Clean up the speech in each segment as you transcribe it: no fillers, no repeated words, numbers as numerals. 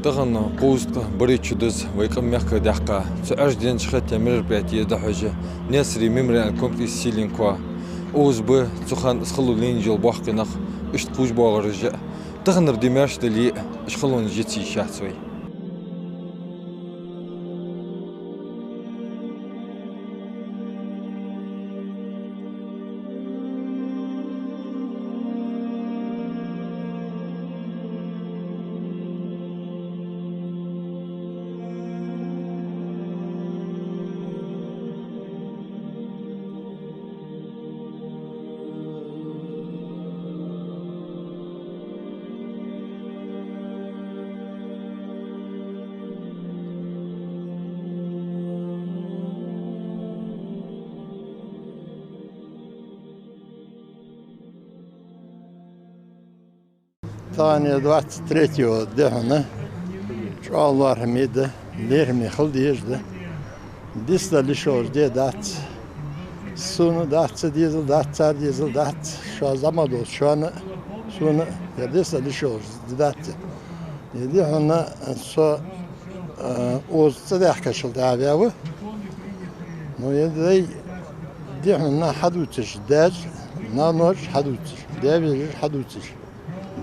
Таган قوست بريتشدز ويقم مخ دقة سأجدين شخت يمر بيتي دحوجة نسري ممر الكومبليس سيلين كوا أوز ب سخان اسخلو لين جل باقي نخ اشت قوج باغرجة تغن ردماش دلي اشخلون جيتي شاتوي ثانية 23 دهنا شو الله رحميده ليرمي خلدي يجده ديستا اللي شوش دي دات سونو دات ديزل دات سار ديزل دات شو زمادو شو أنا سونو ديستا اللي شوش دات دي هنا سو اوز صدق كشل دعوة نو يدي دي هنا حدوتش داج نانوش حدوتش دابير حدوتش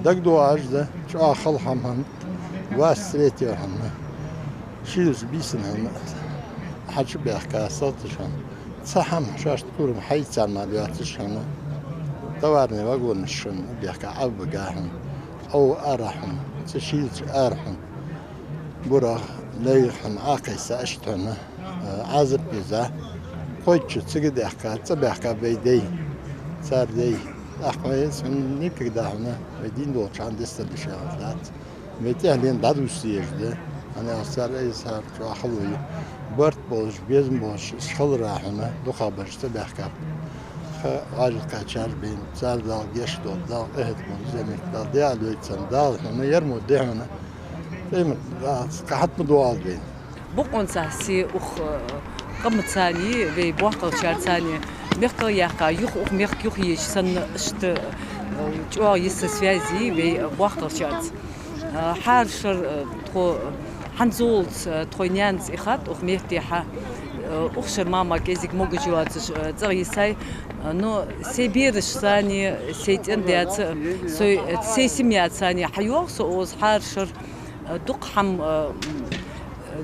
دق دواج ده شو آخر حمام واستريتي حمام شيلز بيسن هم حدش بيحكي صوتش هم صحم شاش تقول محيط عملياتش هم توارني وأقول نشون بيحكي عبقاهم أو أرحم تشيلز أرحم برا ليحم عاقيس أشتهنا عزب بيزا قويتش تسجد يحكي تبيحكي بيدي صار دي أخويس من نيك دهنا بدين دوتش عند استبشارات متهلين دادوسيج ده أنا أصار أي صار شو أخلوي برت بوش بيزم بوش شخل راحنا دو خبرش تبحكب راجل كاتشار بين صار دال جيش دال إهد من زمك دال ديالو يتسن دال هنا يرمو ده هنا فيم كحت مدوال بين بقون ساسي أخ قمت ثاني في بوقت شهر ثاني ميخ ياقا يخ ميخ يخ يشسن اشت جو يسسفيازي في بوقت شهر حارشر تخو حنزولت تخوينيانز إخات أخ ميخ تيحا أخشر ماما كيزيك موجوات زغي ساي نو سيبيرش ثاني سيتن ديات سيسميات ثاني حيوخ سوز حارشر دق حم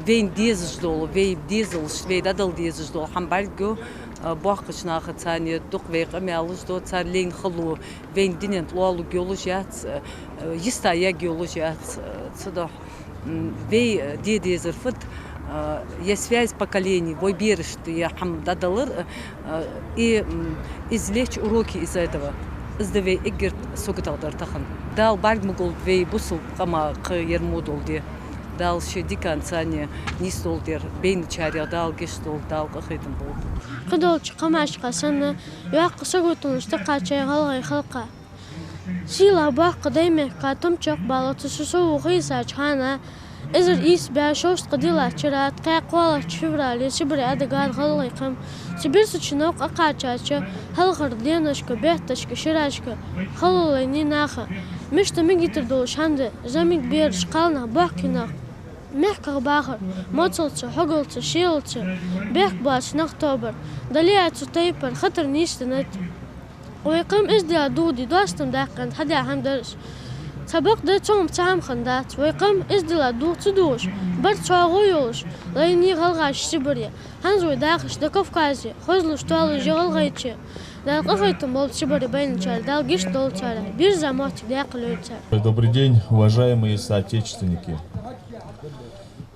وين ديزجدول وين ديزلش وين دادل ديزجدول حم بالجو باقش ناخد ثاني دق ويق أميالش دو صار لين خلو وين دينين طلالو جيولوجيات يستايا جيولوجيات صدق وين ديزر فت есть связь поколений, вой берешь ты я хам дадалыр и извлечь уроки из этого. Сдавей игрт согаталдар тахан. Дал бальмугол вей бусул кама кырмудол де. Дал шедикан цане нистол дер бейн чаря дал гештол дал кахитм бол. قدوش قماش قسنا يوق سقطون استقاچي غلغي خلقه سيلا باق دايما قاتم چق بالات سسو غيسا چانا إذا إيس بعشوش قديلا شرات قاقولا شفرا لسبري أدقار غلغي قم سبيرس شنوق أقاچاچا هل غردينش كبيحتش كشراش خلوليني ناخا مش تمجي تردوش هند زميك بيرش قالنا باقينا ميحكا باخر موصلت حقلت شيلت بيحك باش نختوبر دليعت تيبر خطر نيستنت ويقام إزدي دودي دوستم داقن هدي هم درس سبق ده توم تعم خندات ويقام إزدي دو تدوش برد شاغويوش ليني غلغاش سبريا هنزوي داخش ده كفكازي خزلوش طالو جغل غيتشي دال قفيتم بول سبري بين чар дал гиш дол чара бир замотик дяклюца. Добрый день, уважаемые соотечественники.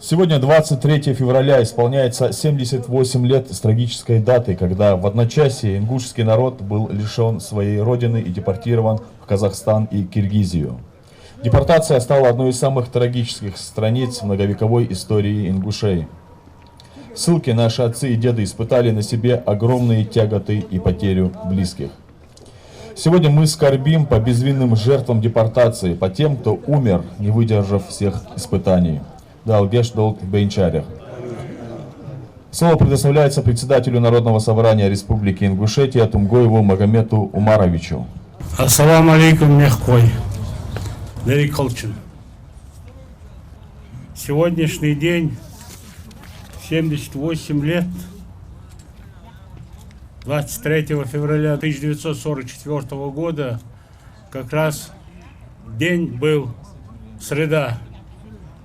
Сегодня, 23 февраля, исполняется 78 лет с трагической датой, когда в одночасье ингушский народ был лишен своей родины и депортирован в Казахстан и Киргизию. Депортация стала одной из самых трагических страниц многовековой истории ингушей. Ссылки наши отцы и деды испытали на себе огромные тяготы и потерю близких. Сегодня мы скорбим по безвинным жертвам депортации, по тем, кто умер, не выдержав всех испытаний. Далгеш долг Бейнчарях. Слово предоставляется председателю Народного собрания Республики Ингушетия Тумгоеву Магомету Умаровичу. Ассаламу алейкум, мехкой. Нери Колчин. Сегодняшний день, 78 лет, 23 февраля 1944 года, как раз день был среда.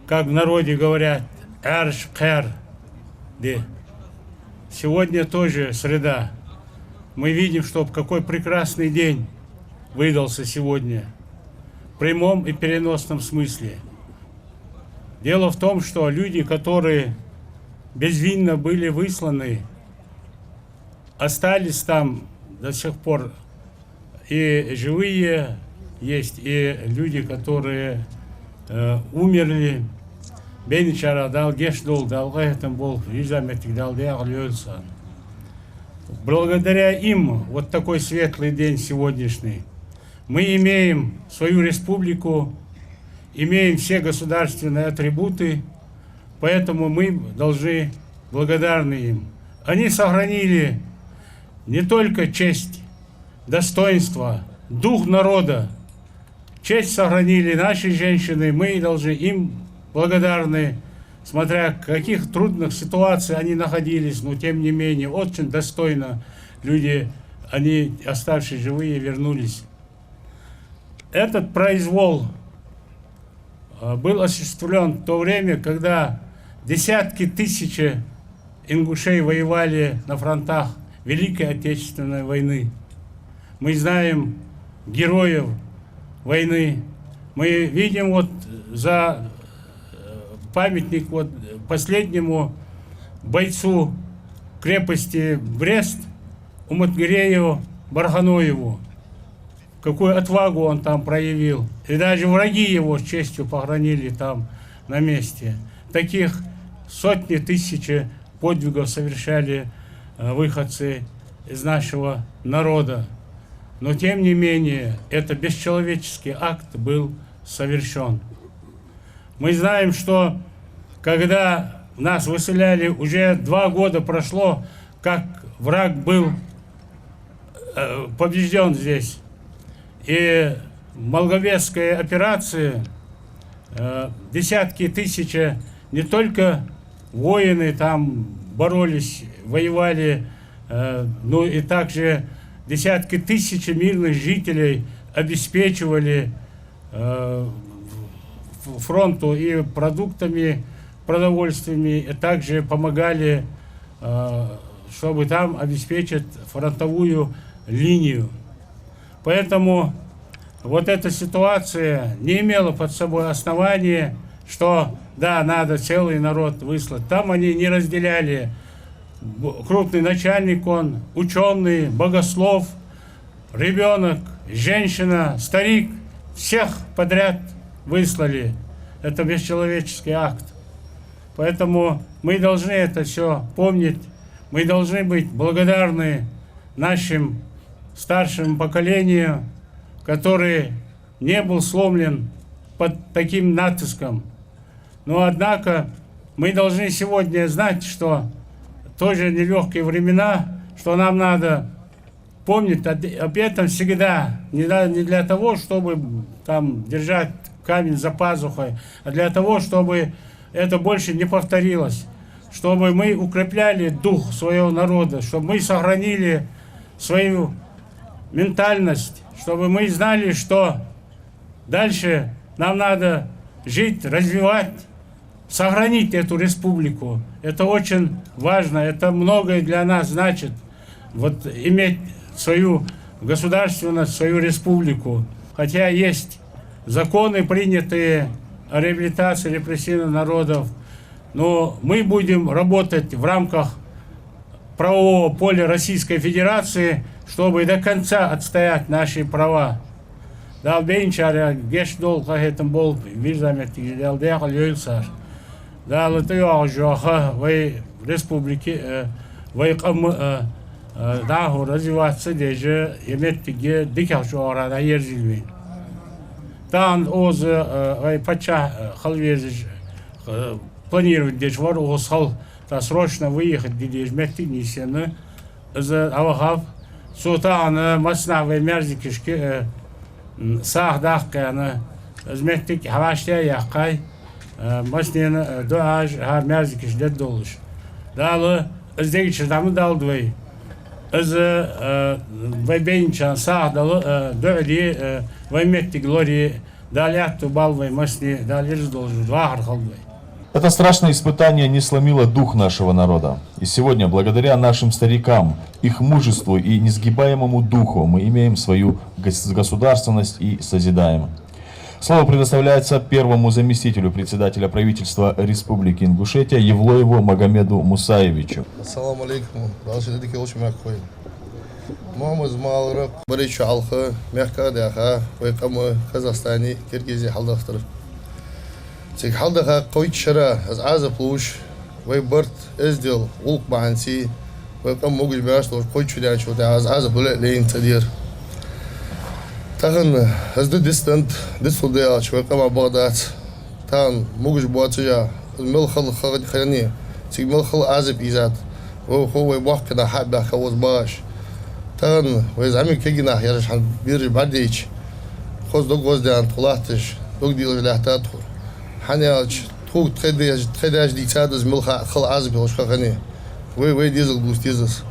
Как в народе говорят, эрш-кэр. Сегодня тоже среда. Мы видим, что какой прекрасный день выдался сегодня. В прямом и переносном смысле. Дело в том, что люди, которые безвинно были высланы, остались там до сих пор. И живые есть, и люди, которые умерли. Бейничара дал гешдол, дал этом был, визаметик дал диаглёльсан. Благодаря им, вот такой светлый день сегодняшний, мы имеем свою республику, имеем все государственные атрибуты, поэтому мы должны благодарны им. Они сохранили не только честь, достоинство, дух народа. Честь сохранили наши женщины, мы должны им благодарны, смотря в каких трудных ситуациях они находились, но тем не менее очень достойно люди, они, оставшиеся живые, вернулись. Этот произвол был осуществлен в то время, когда десятки тысяч ингушей воевали на фронтах Великой Отечественной войны. Мы знаем героев войны. Мы видим вот за памятник вот последнему бойцу крепости Брест, Уматгирею Барханоеву. Какую отвагу он там проявил. И даже враги его с честью похоронили там на месте. Таких сотни тысяч подвигов совершали выходцы из нашего народа. Но тем не менее, это бесчеловеческий акт был совершен. Мы знаем, что когда нас выселяли, уже 2 года прошло, как враг был побежден здесь. И в Молговецкой операции десятки тысяч, не только воины там боролись, воевали, но и также десятки тысяч мирных жителей обеспечивали фронту и продуктами, продовольствиями, и также помогали, чтобы там обеспечить фронтовую линию. Поэтому вот эта ситуация не имела под собой основания, что да, надо целый народ выслать. Там они не разделяли. Крупный начальник, он ученый, богослов, ребенок, женщина, старик, всех подряд выслали. Это бесчеловеческий акт. Поэтому мы должны это все помнить. Мы должны быть благодарны нашим старшему поколению, который не был сломлен под таким натиском. Но однако мы должны сегодня знать, что тоже нелегкие времена, что нам надо помнить об этом всегда. Не для того, чтобы там держать камень за пазухой, а для того, чтобы это больше не повторилось. Чтобы мы укрепляли дух своего народа, чтобы мы сохранили свою ментальность, чтобы мы знали, что дальше нам надо жить, развивать, сохранить эту республику. Это очень важно, это многое для нас значит. Вот иметь свою государственность, свою республику. Хотя есть законы, принятые о реабилитации репрессированных народов, но мы будем работать в рамках правового поля Российской Федерации, чтобы до конца отстоять наши права. Да, бенчаря, гешдол, как это был, визаметик, дал юльсар. Да, латыё жоха, вы республики, вы да, развиваться даже, иметь где дикашора, да, ерзильвин. Там оз, вы пача, халвезиш, планировать здесь вору сал, та срочно выехать здесь метки несены, за авахав, сутан маснавы мерзикишки, сах дахка, на зметик хаваштя яхай, مسنين دعاج ها مازك جدد دولش داله ازديك شدامه دال دوي از وين شان صح دال دعدي ويمت глории далят балвы масни далер должен двахар халвы. Это страшное испытание не сломило дух нашего народа. И сегодня, благодаря нашим старикам, их мужеству и несгибаемому духу, мы имеем свою государственность и созидаем. Слово предоставляется первому заместителю председателя правительства Республики Ингушетия Евлоеву Магомеду Мусаевичу. Ассаламу алейкум. Мамыз малырып, бірінші алқы, мекка дәқа, ойқамы, Қазақстани, Киргизия халдақтыр. Тек халдаға қойт шыра, азы плуш, вай бұрт, әздел, ұлқ бағанси, ойқам мұғыл бәшті, қойт шүдән шуды, азы бұлі лейін тәдер. Тағын, азды дистулды алч, ойқама бағдат, тағын мұғыл бұатыжа, мил қыл қағыны, тек мил қыл азып изат, вай баққына хаб бәқа оз бағаш. تان ويزعمل كيجنا يرجع عن بير بعديش خذ دوق وزدان طلعتش دوق دي ولا تدخل حنياش توق تخداش دي تادز ملخ خل عزب وش خغني وي ديزل بوس ديزس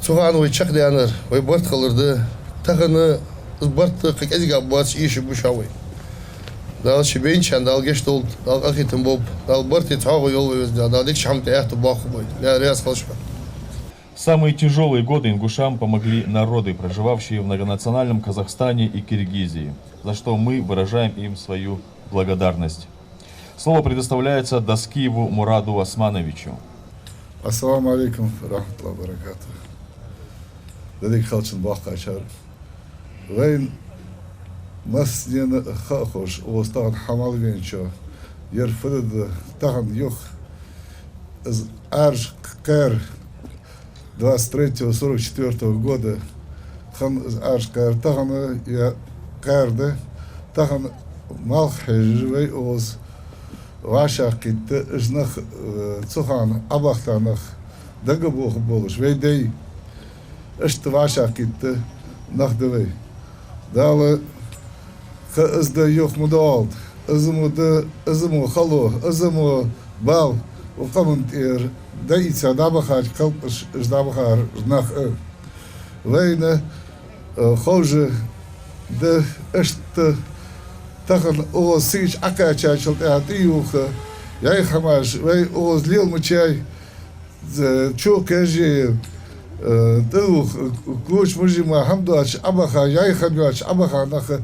سوغان وي تشق ديانر وي برت خلرده تغنى برت قيزغا بواتش ايش بوشاوي دال شبين شان دال گشتول دال اخيتم بوب دال برت تاغو يول دال ديك شحمت احت باخو بوي لا رياس خلشبا. Самые тяжелые годы ингушам помогли народы, проживавшие в многонациональном Казахстане и Киргизии, за что мы выражаем им свою благодарность. Слово предоставляется Доскиеву Мураду Османовичу. Ассаламу алейкум, рахматуллахи баракату. Дадик халчин бахкачар. Вейн маснен хахош, остан хамалвенчо. Ерфред таган юх арж кэр 23-44 года хан аршкар таган я карда таган малхежвей оз ваша китте жнах цухан абахтанах дагабох болуш вейдей эшт ваша китте нахдевей далы хазда юх мудалд азму хало азму бал وقمنتير دايتسا دابخاج قلقش دابخار نخ وين خوجه de echt tegen ons zich akkaatje teatioch jij gamas wij ons leel met jij de chokeje de коч мужима хамдаш абаха jij хамдаш абаха nach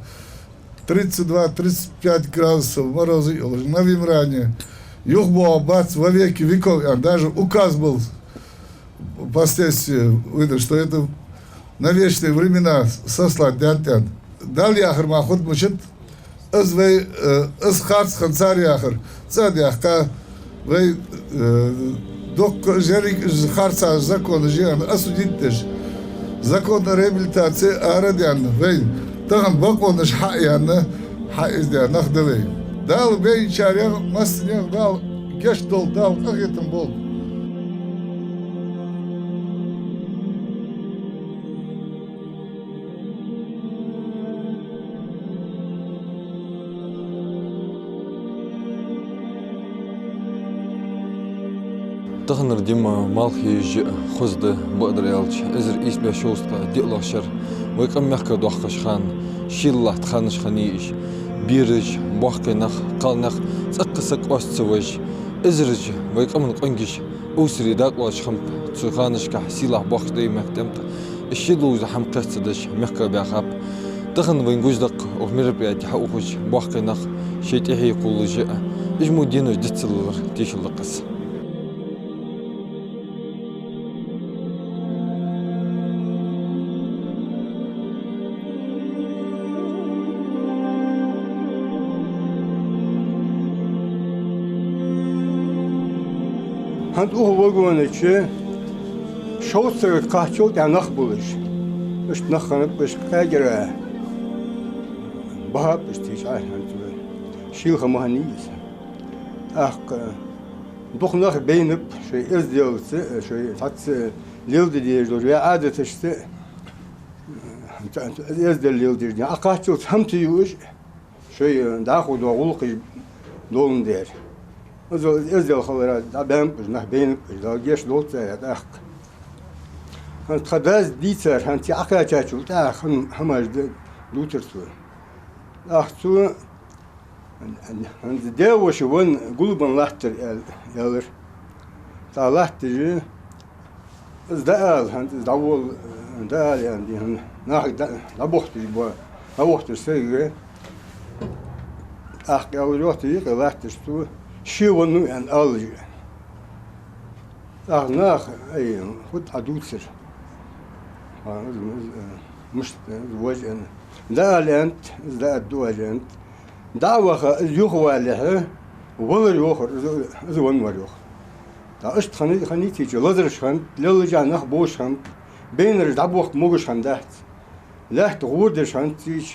32-35 градусов морозы на Вимране. Юхбо бац во веки веков, даже указ был впоследствии выдан, что это на вечные времена сослать дятян. Дал яхар махот мучит, вей харц ханцар яхар, цад яхка, вей док жерик харца закон жиан, осудитеш, закон реабилитации арадян, вей таган баконаш хаян, хаиздян, нахдавей. Дал бей чаря масня дал гештол дал как это был. تغنر ديما مالخي جي خزده بقدر يالش ازر ايس بيشوستا ديقلاشر ويقم يحكى دوخش خان شيلله تخانش خنيش بيرج بوحكنخ قالنخ تقسك واستوج ازرج ويقمن قنجش اوسري داقواش خمب تخانش كحسيله بوخ دي مكتمت الشيلو زحم قصدش مخكا بيخاب تغن وين جوجدق ومر بيات حقوقش بوحكنخ شيتيحي كل جاء اجمو دينو دتسلر تيش اللقص هند اوه وگونه چه شوت کاچو تا نخ بولش اش نخنه بش قاجره بها بستيش عاد هند شيل خمانيس اخ دوخ نخ بينب شيء ازديوت شيء فات ليلد دي جوريا عادت اشت ازدل ليلد دي اقاچو همتي يوش شيء داخل دوغلق dolun der. Ez yalxalara da ben benim da geç dolt ya da. Han kadaz diter han ti akla çaçul ta hamaj lutersu. Su han de o şun gulban lahtır yalir. Ta lahtır zdal han davul dal yani han nah da bohtu bu. Ha bohtu sege. Yavruyordu lahtır su. Şivonu en alıcı. Nah ay hut adutsir. مش زواج أنا ده أنت ده الدواج أنت دعوة يخوى له ولا يخر زوان وريخ ده أشت خني تيجي لازرش خن للجا نخ بوش خن بين الدعوة موجش خن ده لا تغور درش خن تيج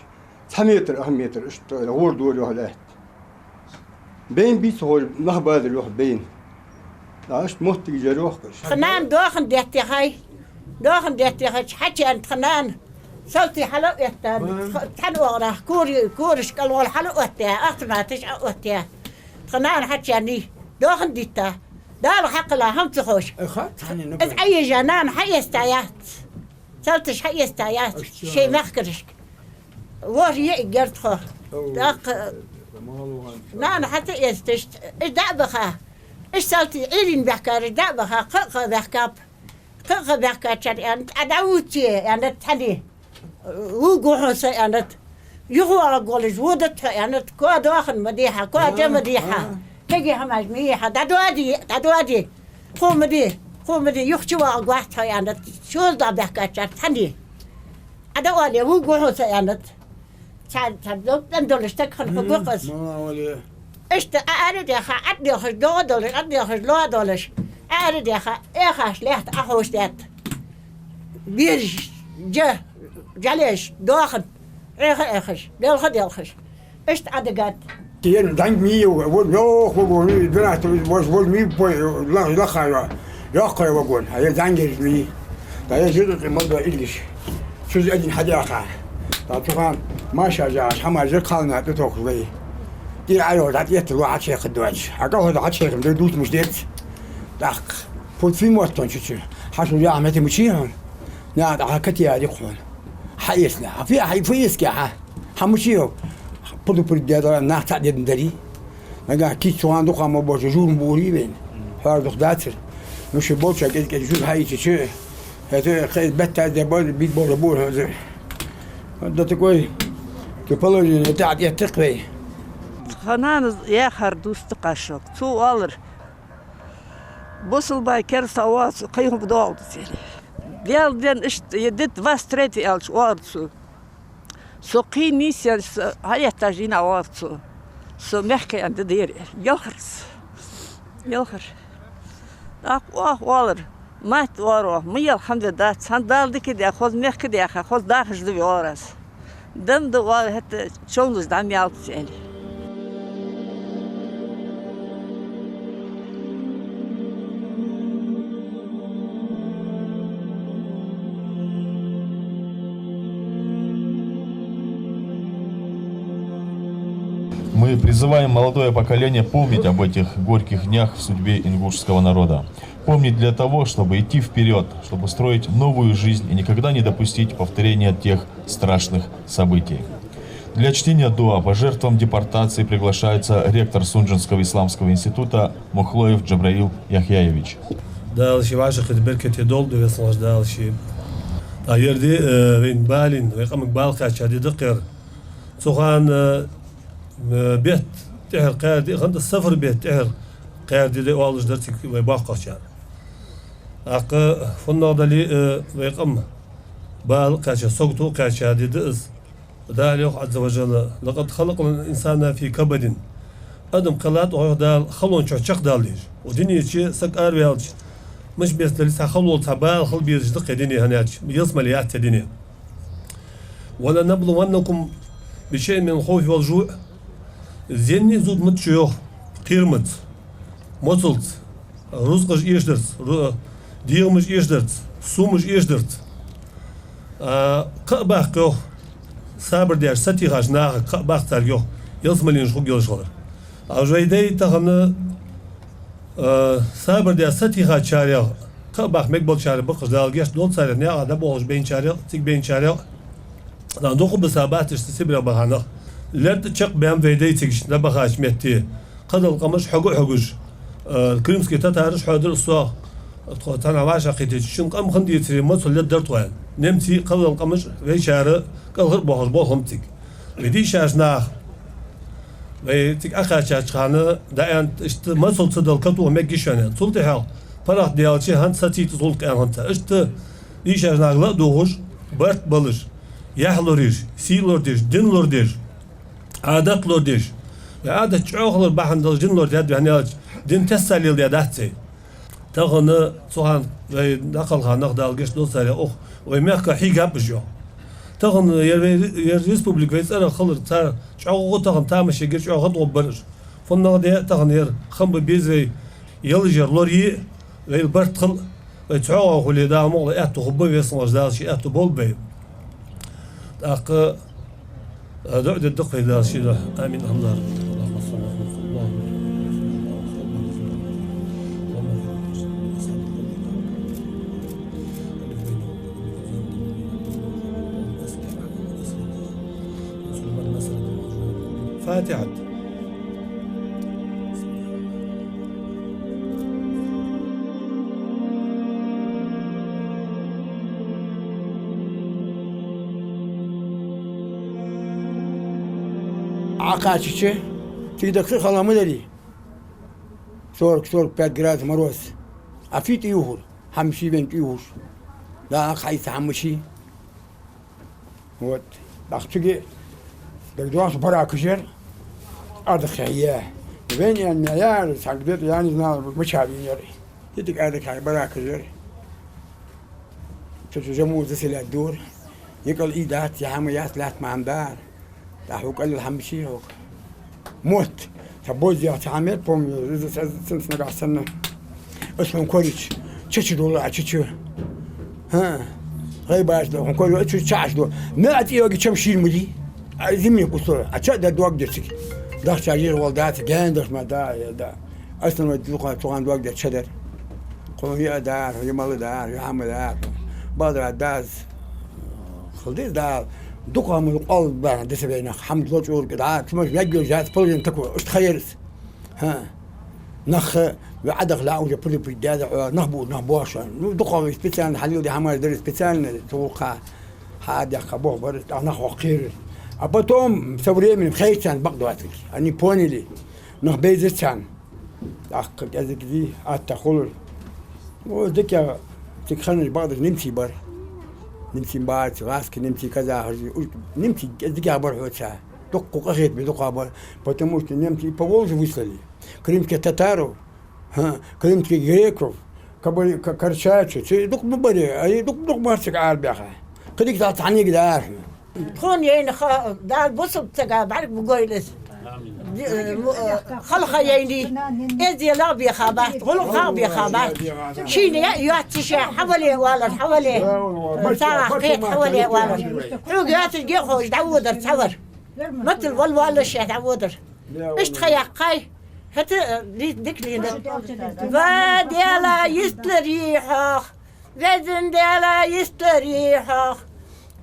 10 متر أهميتر أشت غور دور له لا بين بيت هو نخ بادر له بين ده أشت مهت تيجي روح خنان دوخن دهتي هاي دوخن دهتي هاي حكي أنت خنان صوتي حلو يحتاج حلو أغرى كورش قالوا حلو أتيا أختنا تشع أتيا خنان حكي يعني دوخن ديتا دار حق لا هم تخوش إذ أي جنان حي استايات صوتش حي استايات شيء مخكرش وري قرت خو داق نان حتى يستشت إيش دعبخه إيش صوتي إيرين بحكار دعبخه قق بحكاب قق بحكار يعني أدعوتي يعني تحدي وقوحوس يعني يخوى قولش ودت يعني كوا دواخن مديحة كوا جا مديحة تجي هماش مديحة دادوادي خو مدي يخشوا قوحتها يعني شو دا بحكاتشات تاني أدوادي وقوحوس يعني تدوب تندولش تكخن فقوقس إشت أريد يا خا أدي خش دولش أدي خش لا دولش أريد يا خا إخاش ليحت أخوش دات بيرج جه جاليش داخل إخش دلخش إيش تعدقات تيجي دانج مي ويوخ وقول بنات وقول مي لا خير يا خير وقول هي دانج مي ده يجي الموضوع إيش شو زين حديقة طبعا ما شجع حما زقالنا تتوقف دي عيو ده يطلع على شيخ الدواج أقول على شيخ ده دوت مش ديت دق فوت في موتون شو حشو يا عمتي مشيهم لا ده كتير يقول حيسنا في حي فيس كه حمشيو بدو بريدة ناح تعدد دري نجا كيس وان دخان ما باش جور مبوري بين حار دخ داتر مش بوش كده جور هاي شيء هذا خير بتة دبل بيت بول هذا ده تقول كبلوجي تعد يتقوي خنان يا خردوست قاشق تو alır بوصل باي كرس أواس قيهم بدوال تسيلي Gelden işte yedet vastreti alç vardı. Soqi nisyan hayatta jina vardı. So mehke ande der. Yalhırs. Ah var. Mat var. Miyal hamdallah. Sandaldı ki de xoz mehke de xoz darhjdı varas. Dem de var hatta çoğunuzdan yalçı eli. Мы призываем молодое поколение помнить об этих горьких днях в судьбе ингушского народа. Помнить для того, чтобы идти вперед, чтобы строить новую жизнь и никогда не допустить повторения тех страшных событий. Для чтения дуа по жертвам депортации приглашается ректор Сунжинского исламского института Мухлоев Джабраил Яхьяевич. Дальше ваши худберкети долду веслаж дальше. А ерди вин балин, векамик балка чади дقر. سخان بيت تعر قاعد خند السفر بيت تعر قاعد دي والج درتك ويباقة شان أق فنا دلي ويقم بال كاشة سقطو كاشة دي دز دال يوح عز وجل لقد خلق الإنسان في كبد أدم قلات وهو دال خلون شق داليج ودنيا شيء سك أرويالج مش بس لسه خلول تبال خل بيجدق دنيا هناك يسمى ليات دنيا ولا نبلونكم بشيء من الخوف والجوع زيني زود متشيوخ قيرمت مطلت رزقش يشدرت ديومش يشدرت سومش يشدرت قباح صابر ديار ستي غاش ناغ قباح تاريوخ يلسملين شخوك يلشغل أوجيدي تغنى صابر دي ستيها شارع كباخ مقبل شارع بقص دالجيش دول صار نيا هذا بوش بين شارع تيك بين شارع ندوخ بسابات استسبر بهانا لرد تشق بهم فيدي تيجش نبخاش متي قد القمش حقوج كريمسكي تتعرش حاضر الصاغ تانا واش قيتي شن قام خندي تري مصل للدرتوان نمتي قد القمش في شارع قال بوش بوهم تيك بدي شاشنا ويتك أخاش خانة دائما إشت مصل صدق كتو مجيشانه صلت حال فرح ديالشي هند ستيت صلت كان هند إشت إيش أجناغلا دوغش برت بلش يحلوريش سيلورديش دينلورديش عادات لورديش عادة شعوخلر بحندل جنلورد هاد يعني دين تساليل دياداتي تغنى صهان نقل خانق دالجش دوسالي أخ ويميخك حيقاب بجو تغن يريسبوبليك ويسأل خلر تار شعوغو تغن تامش يجر شعوغو تغبرش فنغ دي تغن ير خم بيزي يلجر لوري ويبرت خل ويتعوغو اللي دامو اتو خبو ويسنغ دالشي اتو بول بي تاق دعد الدقي دالشي امين الله فاتحة عقاتشي تقدر خلا مدري صور 5 جراد مروس عفيت يوهر حمشي بنت يوهر لا خايس حمشي وات بختجي دكتور برا كشر أدخل إياه بين يعني يا سعدت يعني مش عارفين يري يدك أدخل برا كشر تجمع زسل الدور يقول إيدات يا عم يا ثلاث مع عمدار تحوك قال الحمشي هو موت تبوز يا تعمل بوم سنة نقع سنة اسمه كوريش تشتش دولار تشتش ها غيباش دو كوريش تشتش دو ما أتيجي كم شيء مدي زمي قصور أشد الدواق دشك دخل شاجير والدات جان دخل ما دا أصلاً ودلوقا توان دواق ده شدر قوية دار يمال دار يحمل دار بدر داز خلدي دار دقة من القلب بعد دسبينا حمد الله شعور قدعات ثم يجوا جات فلين تكو اشتخيرت ها نخ وعدق لا وجا بلي بداده نهبو عشان دقة سبيتال حليل دي حمل درس سبيتال توقع هذا خبوه برد نخ وقير أبطهم مسوري من خيشان بقدو أتك أني بوني لي نخ بيزتان أخذ أزك دي أتخول وذكر تخلني بقدر نمشي بر نمشي بات راسك نمشي كذا نمشي ذكر بر حوتها دق قخيت بدق بر بتموش نمشي بقولش وصلي كريمك تتارو ها كريمك غريكو كبر كرشاتش دق ببري أي دق مارسك عال بيخا كديك تعطيني كده تكون يعني دار بصب تجا بعرف بقولس خلق يعني إذا لا بيخابات غلو خاب بيخابات شيني يعطي حوالي ولا حوالي ساعة قيت حوالي ولا حلو يعطي جيخوش تعودر تصور مثل ولا شيء تعودر إيش تخيل قاي حتى ديك لي فديلا يستريحه وزن ديلا يستريحه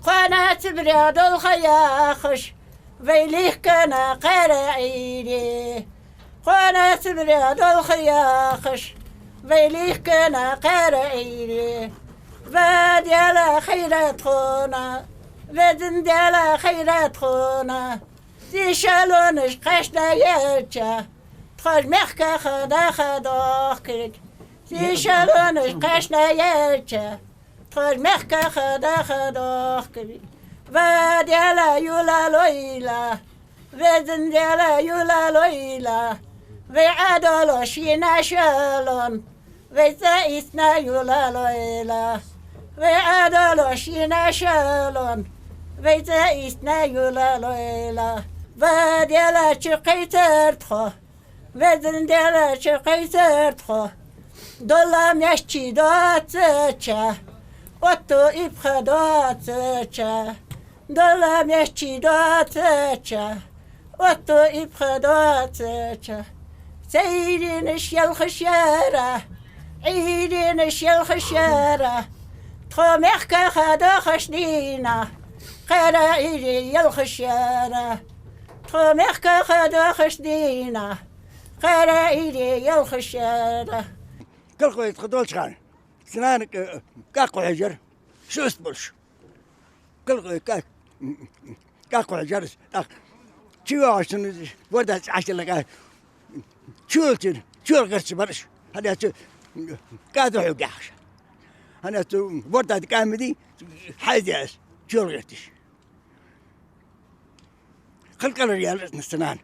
قناة برياد الخياخش ويليه كان قرعيني قناة برياد الخياخش ويليه كان قرعيني وديالا خيرات خونا ودن ديالا خيرات خونا تيشالونش قشنا يرجع تخرج مخكا خدا كريك تيشالونش قشنا يرجع تخرج مخكا خدا كريك وديالا يولا لويلا ودن ديالا يولا لويلا وعدلو شينا شالون وزايسنا يولا لويلا وعدلو شينا شالون وزايسنا يولا لويلا وديالا شقيترتخو ودن ديالا شقيترتخو دولام يشتي دوتشا Otto ibcha dotecha, dola mieści dotecha, وتو إبخدات سيدين الشيل خشارة عيدين الشيل خشارة تخمخك خدا خشدينا خير عيدي الخشارة تخمخك خدا خشدينا خير عيدي الخشارة كل خوي تخدول شغال سنان كاكو حجر شو اسمش كل خوي كاكو حجر شو عشان ورد عشان لك شو قرش برش هذا كادو حقاش أنا ورد كامدي حاجة شو غيرتش خلق الرجال نستنان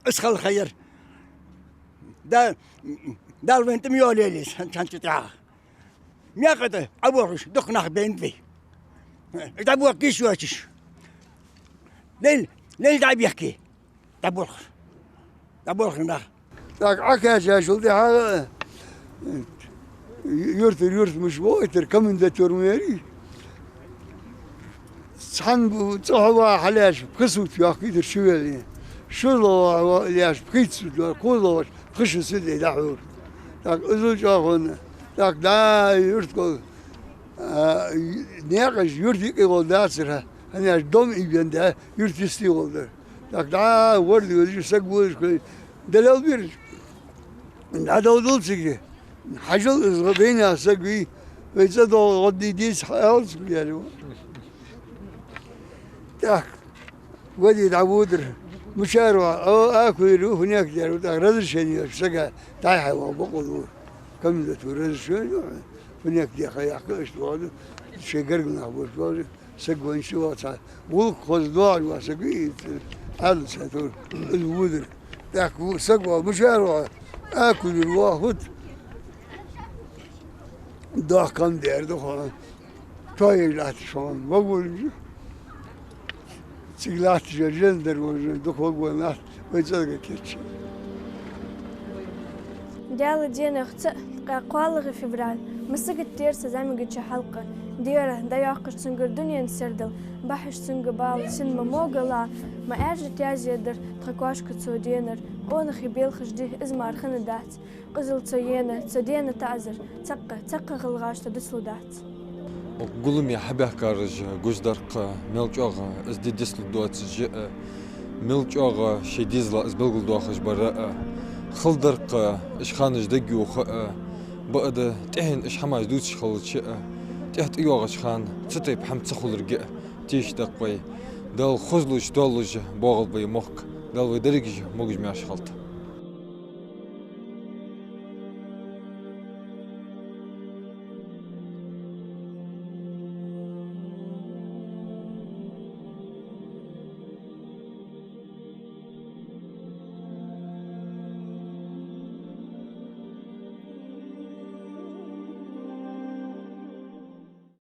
اسخل خير دا البنت ميولي ليش عشان تتعا ميا قد أبورش دخنا بين في تابور كيش واتش ليل دعب يحكي تابور نخ تاك عكاش شلدي هذا يرث مش ويتر كم من ذا تورميري صحن صحوا حلاش بخسوت يا أخي شو شو الله ليش بخيت كله خش سيدي دحور تاك أزوج أخونا تاك دا يرث نياقش يرث يقول داسرها أنا دوم يبين ده يرث يستيقظ تاك دا ورد ويجي سقوش دلال بيرج هذا ودول سكي حجل إزغبيني سقي ويزدوا غدي ديس حالس يعني تاك ودي دعودر مشاروع أو أكل يروح هناك جارو تاك رزق شني سقى تايحة وبقول كم ذا تورز شني هناك دي خياك إشتوالو شجرنا بوش سقوا إنشوا تاع وخذ دوار وسقي حال ساتور الودر تاك سقوا مشاروع أكل الواحد ده كان دير ده تويلات شون بقول سيلات جلدر وده بقول ناس ويجلد كيتش ديال دينا خت قالغ فبراير مسك تير سزامي حلقه ديره دا ياقش سنجر دنيا نسردل بحش سنجبال سن موغلا ما اجت يازيدر تقواش كتسودينر اون خبيل خجدي ازمار خندات قزل تيينه تدينه تعزر تقه غلغاش تدسلودات قولم يا حبه كارج جوزدرق ملجوغ از دي ديسل دوت ملجوغ شي ديزلا از بلغل دوخش برا خلدرق اش خانج دقيو بعد تهن اش حماج دوتش خلش تحت ايوغش خان تطيب حمد تخلرق تيش دقوي دال خزلوش دالوج باغل بي مخ دال ودرجه موج ماش خلط